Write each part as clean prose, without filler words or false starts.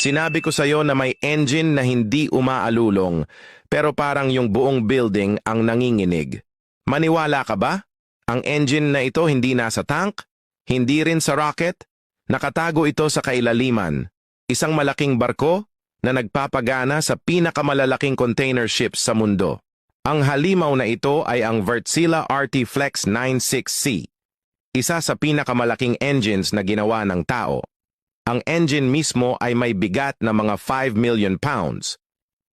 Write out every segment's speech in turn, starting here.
Sinabi ko sa'yo na may engine na hindi umaalulong, pero parang yung buong building ang nanginginig. Maniwala ka ba? Ang engine na ito hindi nasa tank, hindi rin sa rocket, nakatago ito sa kailaliman. Isang malaking barko na nagpapagana sa pinakamalalaking container ships sa mundo. Ang halimaw na ito ay ang Wärtsilä RT Flex 96C, isa sa pinakamalaking engines na ginawa ng tao. Ang engine mismo ay may bigat na mga 5 million pounds.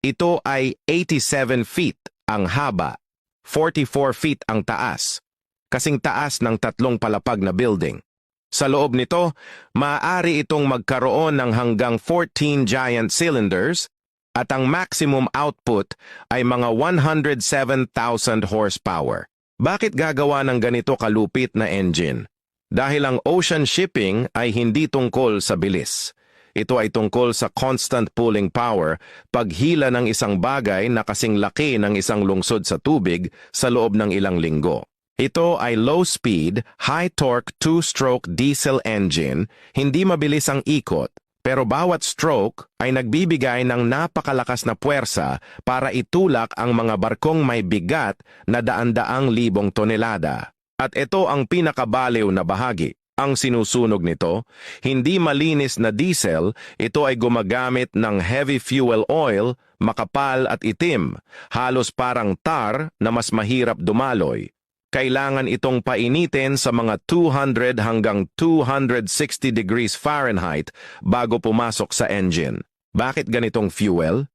Ito ay 87 feet ang haba, 44 feet ang taas, kasing taas ng 3 palapag na building. Sa loob nito, maaari itong magkaroon ng hanggang 14 giant cylinders at ang maximum output ay mga 107,000 horsepower. Bakit gagawa ng ganito kalupit na engine? Dahil ang ocean shipping ay hindi tungkol sa bilis. Ito ay tungkol sa constant pulling power, paghila ng isang bagay na kasing laki ng isang lungsod sa tubig sa loob ng ilang linggo. Ito ay low-speed, high-torque two-stroke diesel engine, hindi mabilis ang ikot, pero bawat stroke ay nagbibigay ng napakalakas na puwersa para itulak ang mga barkong may bigat na daan-daang libong tonelada. At ito ang pinakabaliw na bahagi. Ang sinusunog nito, hindi malinis na diesel, ito ay gumagamit ng heavy fuel oil, makapal at itim, halos parang tar na mas mahirap dumaloy. Kailangan itong painitin sa mga 200 hanggang 260 degrees Fahrenheit bago pumasok sa engine. Bakit ganitong fuel?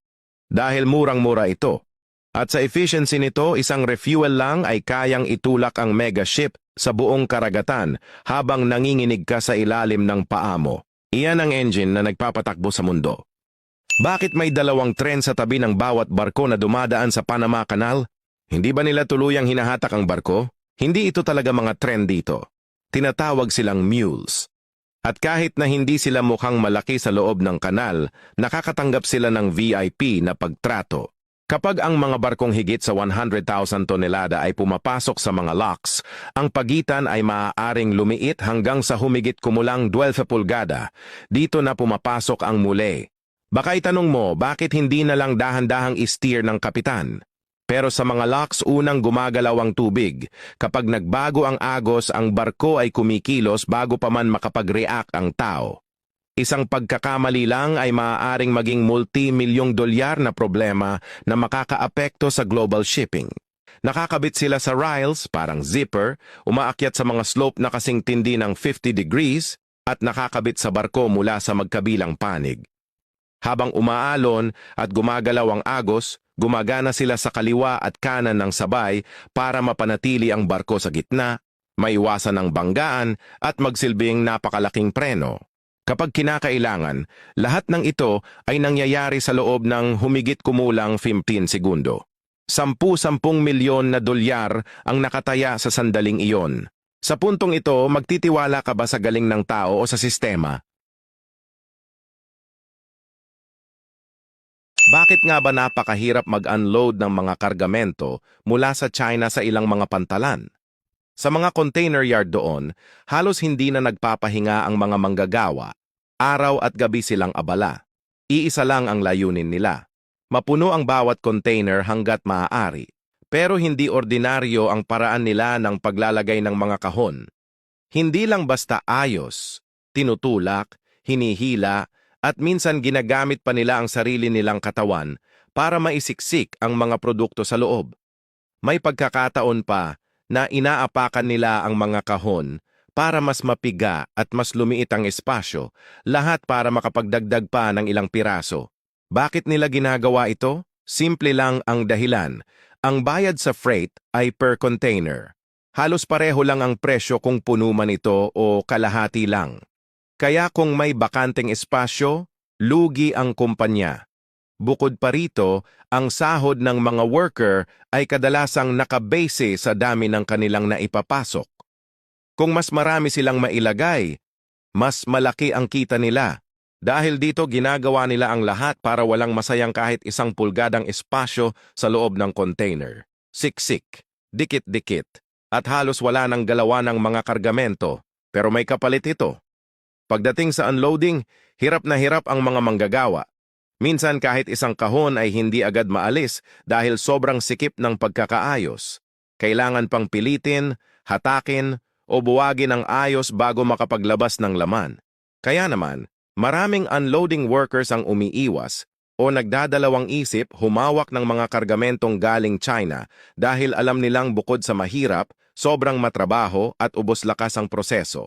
Dahil murang-mura ito. At sa efficiency nito, isang refuel lang ay kayang itulak ang mega ship sa buong karagatan habang nanginginig ka sa ilalim ng paa mo. Iyan ang engine na nagpapatakbo sa mundo. Bakit may 2 tren sa tabi ng bawat barko na dumadaan sa Panama Canal? Hindi ba nila tuluyang hinahatak ang barko? Hindi ito talaga mga tren dito. Tinatawag silang mules. At kahit na hindi sila mukhang malaki sa loob ng kanal, nakakatanggap sila ng VIP na pagtrato. Kapag ang mga barkong higit sa 100,000 tonelada ay pumapasok sa mga locks, ang pagitan ay maaaring lumiit hanggang sa humigit kumulang 12 pulgada. Dito na pumapasok ang muli. Baka itanong mo, bakit hindi na lang dahan-dahang i-steer ng kapitan? Pero sa mga locks, unang gumagalaw ang tubig. Kapag nagbago ang agos, ang barko ay kumikilos bago pa man makapag-react ang tao. Isang pagkakamali lang ay maaaring maging multi-milyong dolyar na problema na makakaapekto sa global shipping. Nakakabit sila sa rails, parang zipper, umaakyat sa mga slope na kasing tindi ng 50 degrees, at nakakabit sa barko mula sa magkabilang panig. Habang umaalon at gumagalaw ang agos, gumagana sila sa kaliwa at kanan ng sabay para mapanatili ang barko sa gitna, maiwasan ang banggaan at magsilbing napakalaking preno. Kapag kinakailangan, lahat ng ito ay nangyayari sa loob ng humigit kumulang 15 segundo. 10 milyon na dolyar ang nakataya sa sandaling iyon. Sa puntong ito, magtitiwala ka ba sa galing ng tao o sa sistema? Bakit nga ba napakahirap mag-unload ng mga kargamento mula sa China sa ilang mga pantalan? Sa mga container yard doon, halos hindi na nagpapahinga ang mga manggagawa. Araw at gabi silang abala. Iisa lang ang layunin nila. Mapuno ang bawat container hanggat maaari. Pero hindi ordinaryo ang paraan nila ng paglalagay ng mga kahon. Hindi lang basta ayos, tinutulak, hinihila, at minsan ginagamit pa nila ang sarili nilang katawan para maisiksik ang mga produkto sa loob. May pagkakataon pa na inaapakan nila ang mga kahon para mas mapiga at mas lumiit ang espasyo, lahat para makapagdagdag pa ng ilang piraso. Bakit nila ginagawa ito? Simple lang ang dahilan. Ang bayad sa freight ay per container. Halos pareho lang ang presyo kung puno man ito o kalahati lang. Kaya kung may bakanteng espasyo, lugi ang kumpanya. Bukod pa rito, ang sahod ng mga worker ay kadalasang nakabase sa dami ng kanilang naipapasok. Kung mas marami silang mailagay, mas malaki ang kita nila. Dahil dito ginagawa nila ang lahat para walang masayang kahit 1 pulgadang espasyo sa loob ng container. Siksik, dikit-dikit, at halos wala nang galawan ng mga kargamento, pero may kapalit ito. Pagdating sa unloading, Hirap na hirap ang mga manggagawa. Minsan kahit isang kahon ay hindi agad maalis dahil sobrang sikip ng pagkakaayos. Kailangan pang pilitin, hatakin, o buwagin ang ayos bago makapaglabas ng laman. Kaya naman, maraming unloading workers ang umiiwas o nagdadalawang isip humawak ng mga kargamentong galing China dahil alam nilang bukod sa mahirap, sobrang matrabaho at ubos lakas ang proseso.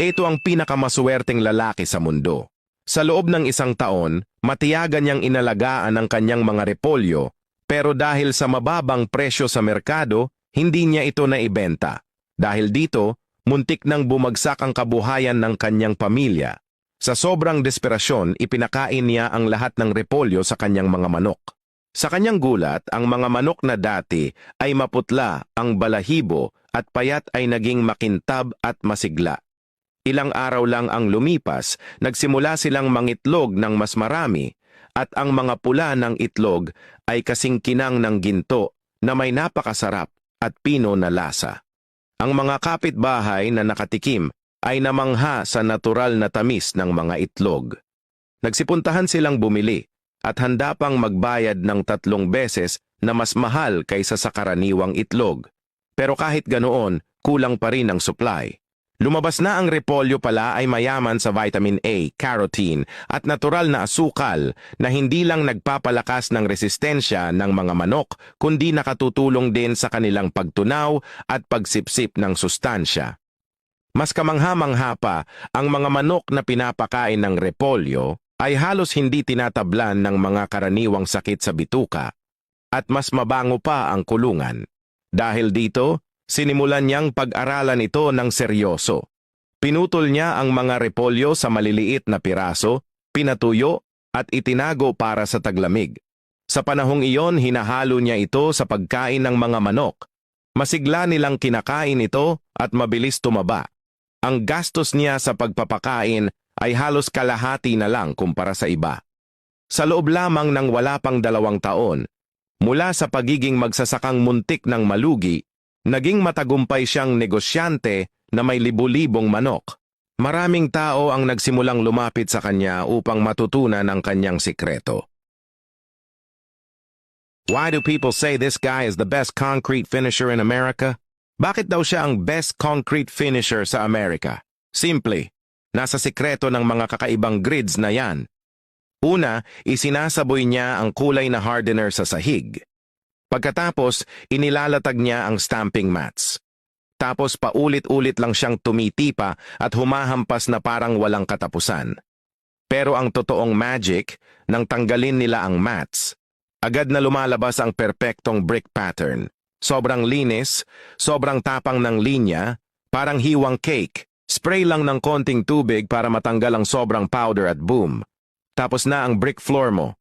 Ito ang pinakamaswerteng lalaki sa mundo. Sa loob ng isang taon, matiyagan niyang inalagaan ang kanyang mga repolyo, pero dahil sa mababang presyo sa merkado, hindi niya ito naibenta. Dahil dito, muntik nang bumagsak ang kabuhayan ng kanyang pamilya. Sa sobrang desperasyon, ipinakain niya ang lahat ng repolyo sa kanyang mga manok. Sa kanyang gulat, ang mga manok na dati ay maputla, ang balahibo at payat ay naging makintab at masigla. Ilang araw lang ang lumipas, nagsimula silang mangitlog ng mas marami at ang mga pula ng itlog ay kasing kinang ng ginto na may napakasarap at pino na lasa. Ang mga kapitbahay na nakatikim ay namangha sa natural na tamis ng mga itlog. Nagsipuntahan silang bumili at handa pang magbayad ng 3 beses na mas mahal kaysa sa karaniwang itlog. Pero kahit ganoon, kulang pa rin ang supply. Lumabas na ang repolyo pala ay mayaman sa vitamin A, carotene at natural na asukal na hindi lang nagpapalakas ng resistensya ng mga manok kundi nakatutulong din sa kanilang pagtunaw at pagsipsip ng sustansya. Mas kamangha-mangha pa, ang mga manok na pinapakain ng repolyo ay halos hindi tinatablan ng mga karaniwang sakit sa bituka at mas mabango pa ang kulungan. Dahil dito, sinimulan niyang pag-aralan ito ng seryoso. Pinutol niya ang mga repolyo sa maliliit na piraso, pinatuyo at itinago para sa taglamig. Sa panahong iyon, hinahalo niya ito sa pagkain ng mga manok. Masigla nilang kinakain ito at mabilis tumaba. Ang gastos niya sa pagpapakain ay halos kalahati na lang kumpara sa iba. Sa loob lamang ng wala pang 2 taon, mula sa pagiging magsasakang muntik ng malugi, naging matagumpay siyang negosyante na may libu-libong manok. Maraming tao ang nagsimulang lumapit sa kanya upang matutunan ang kanyang sikreto. Why do people say this guy is the best concrete finisher in America? Bakit daw siya ang best concrete finisher sa Amerika? Simple, nasa sikreto ng mga kakaibang grids na yan. Una, isinasaboy niya ang kulay na hardener sa sahig. Pagkatapos, inilalatag niya ang stamping mats. Tapos paulit-ulit lang siyang tumitipa at humahampas na parang walang katapusan. Pero ang totoong magic, nang tanggalin nila ang mats, agad na lumalabas ang perpektong brick pattern. Sobrang linis, sobrang tapang ng linya, parang hiwang cake. Spray lang ng konting tubig para matanggal ang sobrang powder at boom. Tapos na ang brick floor mo.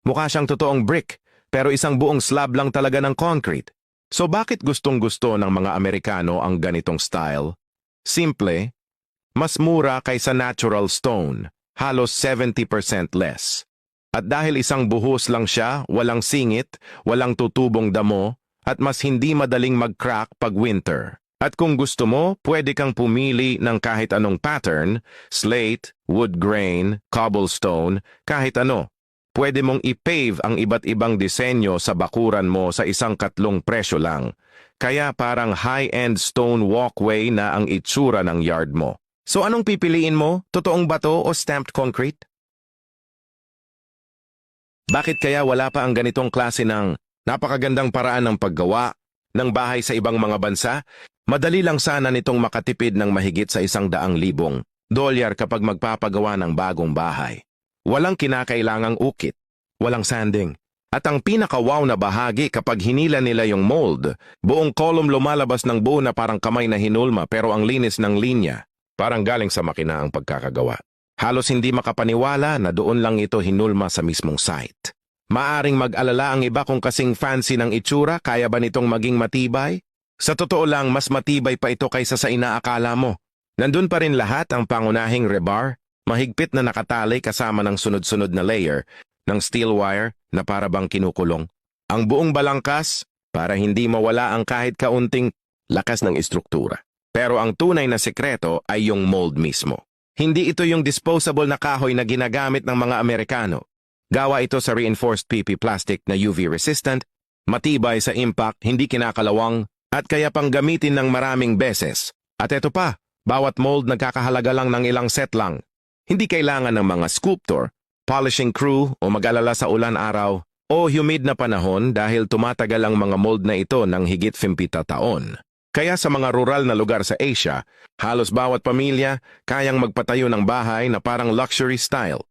Mukha siyang totoong brick, pero isang buong slab lang talaga ng concrete. So bakit gustong-gusto ng mga Amerikano ang ganitong style? Simple, mas mura kaysa natural stone, halos 70% less. At dahil isang buhos lang siya, walang singit, walang tutubong damo, at mas hindi madaling mag-crack pag winter. At kung gusto mo, pwede kang pumili ng kahit anong pattern, slate, wood grain, cobblestone, kahit ano. Pwede mong i-pave ang iba't ibang disenyo sa bakuran mo sa isang 3 presyo lang. Kaya parang high-end stone walkway na ang itsura ng yard mo. So anong pipiliin mo? Totoong bato o stamped concrete? Bakit kaya wala pa ang ganitong klase ng napakagandang paraan ng paggawa ng bahay sa ibang mga bansa? Madali lang sana nitong makatipid ng mahigit sa $100,000 kapag magpapagawa ng bagong bahay. Walang kinakailangang ukit, walang sanding. At ang pinaka-wow na bahagi kapag hinila nila yung mold, buong column lumalabas ng buo na parang kamay na hinulma pero ang linis ng linya, parang galing sa makina ang pagkakagawa. Halos hindi makapaniwala na doon lang ito hinulma sa mismong site. Maaring mag-alala ang iba kung kasing fancy ng itsura, kaya ba nitong maging matibay? Sa totoo lang, mas matibay pa ito kaysa sa inaakala mo. Nandun pa rin lahat ang pangunahing rebar, mahigpit na nakatali kasama ng sunod-sunod na layer ng steel wire na para bang kinukulong. Ang buong balangkas para hindi mawala ang kahit kaunting lakas ng istruktura. Pero ang tunay na sekreto ay yung mold mismo. Hindi ito yung disposable na kahoy na ginagamit ng mga Amerikano. Gawa ito sa reinforced PP plastic na UV resistant, matibay sa impact, hindi kinakalawang, at kaya pang gamitin ng maraming beses. At ito pa, bawat mold nagkakahalaga lang ng ilang set lang. Hindi kailangan ng mga sculptor, polishing crew o mag-alala sa ulan-araw o humid na panahon dahil tumatagal ang mga mold na ito ng higit 50 taon. Kaya sa mga rural na lugar sa Asia, halos bawat pamilya kayang magpatayo ng bahay na parang luxury style.